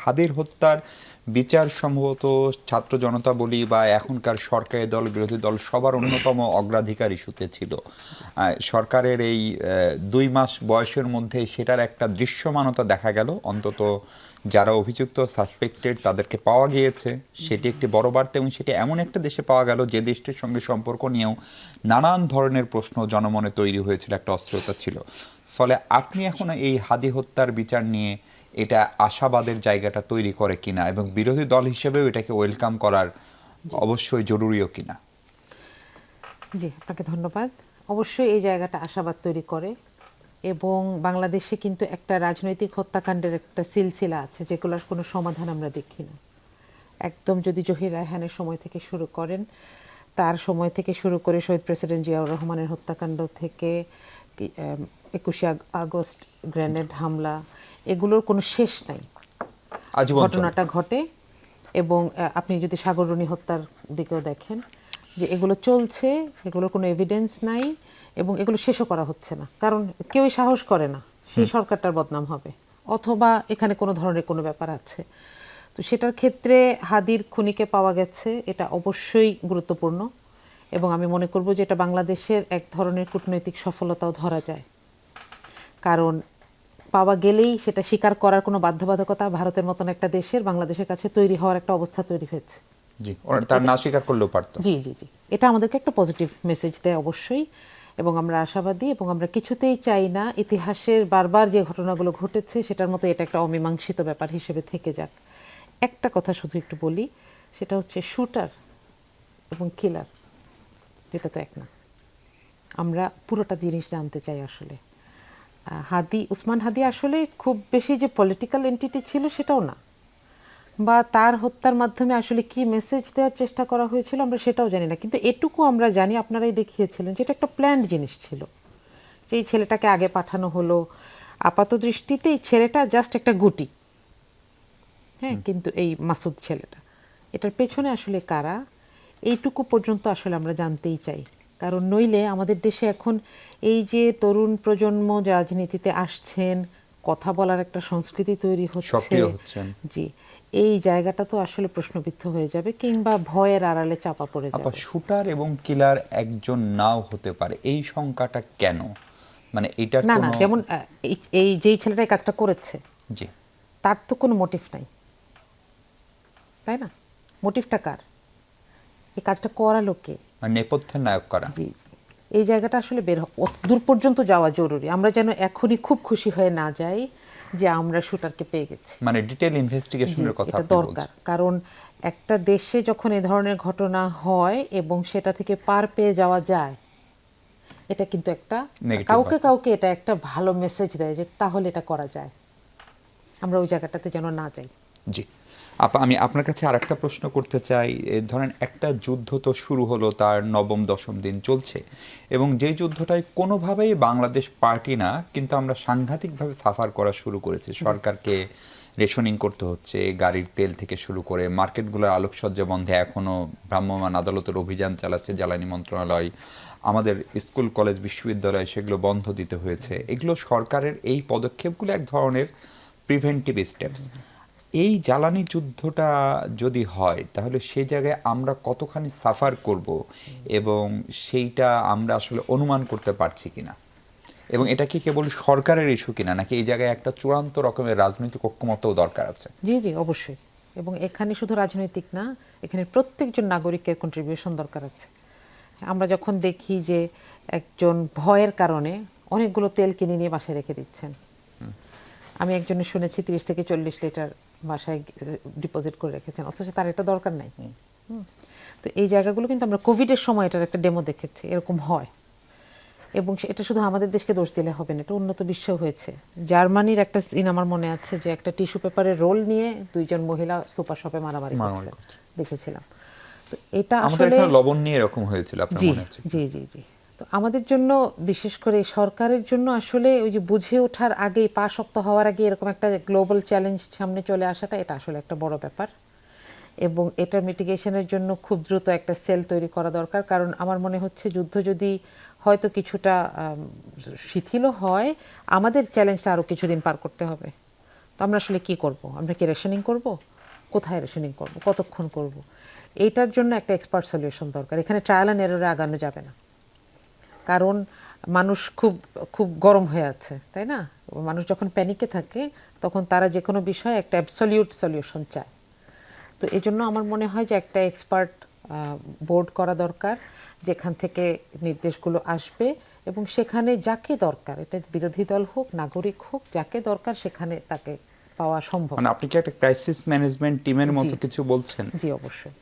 হাদির হত্যার বিচার সম্ভবত ছাত্র জনতা বলি বা এখনকার সরকারি দল বিরোধী দল সবার অন্যতম অগ্রাধিকার ইস্যুতে ছিল। সরকারের এই 2 মাস বয়সের মধ্যে সেটার একটা দৃশ্যমানতা দেখা গেল। অন্তত যারা অভিযুক্ত সাসপেক্টেড তাদেরকে পাওয়া গিয়েছে, সেটি একটি বড় বার্তা। এবং সেটি এমন একটা দেশে পাওয়া গেল যে দেশটির সঙ্গে সম্পর্ক নিয়েও নানান ধরনের প্রশ্ন জনমনে তৈরি হয়েছিল, একটা অস্থিরতা ছিল। ফলে আপনি এখন এই হাদি হত্যার বিচার নিয়ে এটা আশাবাদের জায়গাটা তৈরি করে কিনা, এবং বিরোধী দল হিসেবেও এটাকে ওয়েলকাম করার অবশ্যই জরুরিও কিনা? জি, আপনাকে ধন্যবাদ। অবশ্যই এই জায়গাটা আশাবাদ তৈরি করে, এবং বাংলাদেশে কিন্তু একটা রাজনৈতিক হত্যাকাণ্ডের একটা সিলসিলা আছে যেগুলোর কোনো সমাধান আমরা দেখি না। একদম যদি জহির রায়হানের সময় থেকে শুরু করেন, তার সময় থেকে শুরু করে শহীদ প্রেসিডেন্ট জিয়াউর রহমানের হত্যাকাণ্ড থেকে 21শে আগস্ট গ্রেনেড হামলা, এগুলোর কোনো শেষ নাই। ঘটনাটা ঘটে, এবং আপনি যদি সাগররুনি হত্যার দিকেও দেখেন যে এগুলো চলছে, এগুলোর কোনো এভিডেন্স নাই, এবং এগুলো শেষও করা হচ্ছে না, কারণ কেউই সাহস করে না সেই সরকারটার বদনাম হবে অথবা এখানে কোনো ধরনের কোনো ব্যাপার আছে। তো সেটার ক্ষেত্রে হাদির খুনিকে পাওয়া গেছে, এটা অবশ্যই গুরুত্বপূর্ণ, এবং আমি মনে করব যে এটা বাংলাদেশের এক ধরনের কূটনৈতিক সফলতাও ধরা যায়। কারণ পাওয়া গেলেই সেটা স্বীকার করার কোনো বাধ্যবাধকতা ভারতের মতন একটা দেশের বাংলাদেশের কাছে তৈরি হওয়ার একটা অবস্থা তৈরি হয়েছে। জি, তার না স্বীকার করলেও পারতো। জি জি জি, এটা আমাদেরকে একটা পজিটিভ মেসেজ দেয় অবশ্যই, এবং আমরা আশাবাদী, এবং আমরা কিছুতেই চাই না ইতিহাসের বারবার যে ঘটনাগুলো ঘটেছে সেটার মতো এটা একটা অমীমাংসিত ব্যাপার হিসেবে থেকে যাক। একটা কথা শুধু একটু বলি, সেটা হচ্ছে শুটার এবং কিলার এটা তো এক না। আমরা পুরোটা জিনিস জানতে চাই আসলে। উসমান হাদি আসলে খুব বেশি যে পলিটিক্যাল এন্টিটি ছিল সেটাও না, বা তার হত্যার মাধ্যমে আসলে কি মেসেজ দেওয়ার চেষ্টা করা হয়েছিল আমরা সেটাও জানি না, কিন্তু এটুকু আমরা জানি, আপনারাই দেখিয়েছিলেন, যেটা একটা প্ল্যান্ড জিনিস ছিল, যে এই ছেলেটাকে আগে পাঠানো হলো। আপাত দৃষ্টিতে এই ছেলেটা জাস্ট একটা গুটি, হ্যাঁ, কিন্তু এই মাসুদ ছেলেটা, এটার পেছনে আসলে কারা, এইটুকু পর্যন্ত আসলে আমরা জানতেই চাই। কারণ নইলে আমাদের দেশে এখন এই যে তরুণ প্রজন্ম রাজনীতিতে আসছেন, কথা বলার একটা সংস্কৃতি তৈরি হচ্ছে, জি, এই জায়গাটা তো আসলে প্রশ্নবিদ্ধ হয়ে যাবে, কিংবা ভয়ের আড়ালে চাপা পড়ে যাবে। শুটার এবং কিলার একজন নাও হতে পারে, এই শঙ্কাটা কেন? মানে এটার না না, যেমন এই যেই ছেলেটা এই কাজটা করেছে, জি, তার তো কোনো মোটিভ নাই, তাই না? মোটিভটা কার? এই কাজটা করালো কে? নেপথ্যের নায়ক কারা? জি জি, এই জায়গাটা আসলে দূর পর্যন্ত যাওয়া জরুরি। আমরা যেন এখনই খুব খুশি হয়ে না যাই যে আমরা শুটারকে পেয়ে গেছি, মানে ডিটেইল ইনভেস্টিগেশনের কথা এটা দরকার। কারণ একটা দেশে যখন এই ধরনের ঘটনা হয় এবং সেটা থেকে পার পেয়ে যাওয়া যায়, এটা কিন্তু একটা কাউকে কাউকে এটা একটা ভালো মেসেজ দেয় যে তাহলে এটা করা যায়। আমরা ওই জায়গাটাতে যেন না যাই। জি, আমি আপনার কাছে আর একটা প্রশ্ন করতে চাই। ধরেন একটা যুদ্ধ তো শুরু হলো, তার নবম দশম দিন চলছে, এবং যে যুদ্ধটায় কোনোভাবেই বাংলাদেশ পার্টি না, কিন্তু আমরা সাংঘাতিকভাবে সাফার করা শুরু করেছি। সরকারকে রেশনিং করতে হচ্ছে, গাড়ির তেল থেকে শুরু করে মার্কেটগুলোর আলোকসজ্জা বন্ধে এখনও ভ্রাম্যমাণ আদালতের অভিযান চালাচ্ছে জ্বালানি মন্ত্রণালয়, আমাদের স্কুল কলেজ বিশ্ববিদ্যালয় সেগুলো বন্ধ দিতে হয়েছে। এগুলো সরকারের এই পদক্ষেপগুলো এক ধরনের প্রিভেন্টিভ স্টেপস। এই জ্বালানি যুদ্ধটা যদি হয় তাহলে সে জায়গায় আমরা কতখানি সাফার করব, এবং সেইটা আমরা আসলে অনুমান করতে পারছি কিনা, এবং এটা কি কেবল সরকারের ইস্যু কিনা, নাকি এই জায়গায় একটা চূড়ান্ত রকমের রাজনৈতিক ঐক্যমত্যও দরকার আছে? জি জি, অবশ্যই। এবং এখানে শুধু রাজনৈতিক না, এখানে প্রত্যেকজন নাগরিকের কন্ট্রিবিউশন দরকার আছে। আমরা যখন দেখি যে একজন ভয়ের কারণে অনেকগুলো তেল কিনে নিয়ে বাসায় রেখে দিচ্ছেন, আমি একজনের শুনেছি 30 থেকে 40 লিটার বাসায় ডিপোজিট করে রেখেছেন, অথচ তার এটা দরকার নাই। তো এই জায়গাগুলো কিন্তু আমরা কোভিডের সময় এটার একটা ডেমো দেখেছি, এরকম হয়। এবং এটা শুধু আমাদের দেশকে দোষ দিলে হবে না, এটা উন্নত বিশ্বেও হয়েছে। জার্মানির একটা সিন আমার মনে আছে, যে একটা টিস্যু পেপারের রোল নিয়ে 2জন মহিলা সুপার শপে মারামারি করছে, দেখেছিলাম। তো এটা আসলে লবণ নিয়ে এরকম হয়েছিল, আপনার মনে আছে? জি জি জি। তো আমাদের জন্য, বিশেষ করে সরকারের জন্য, আসলে ওই যে বুঝে ওঠার আগে, পা শক্ত হওয়ার আগে এরকম একটা গ্লোবাল চ্যালেঞ্জ সামনে চলে আসাটা, এটা আসলে একটা বড় ব্যাপার। এবং এটার মিটিগেশনের জন্য খুব দ্রুত একটা সেল তৈরি করা দরকার। কারণ আমার মনে হচ্ছে যুদ্ধ যদি হয়তো কিছুটা শিথিলও হয়, আমাদের চ্যালেঞ্জটা আরও কিছুদিন পার করতে হবে। তো আমরা আসলে কি করব? আমরা কি রেশনিং করব? কোথায় রেশনিং করব? কতক্ষণ করব? এইটার জন্য একটা এক্সপার্ট সলিউশন দরকার। এখানে ট্রায়াল অ্যান্ড এররে আগানো যাবে না, কারণ মানুষ খুব খুব গরম হয়ে আছে, তাই না? মানুষ যখন প্যানিকে থাকে তখন তারা যে কোনো বিষয়ে একটা অ্যাবসলিউট সলিউশন চায়। তো এই জন্য আমার মনে হয় যে একটা এক্সপার্ট বোর্ড করা দরকার, যেখান থেকে নির্দেশগুলো আসবে এবং সেখানে যাকে দরকার, এটা বিরোধী দল হোক, নাগরিক হোক, যাকে দরকার সেখানে তাকে পাওয়া সম্ভব। মানে আপনি কি একটা ক্রাইসিস ম্যানেজমেন্ট টিমের মতো জি। কিছু বলছেন? জি, অবশ্যই।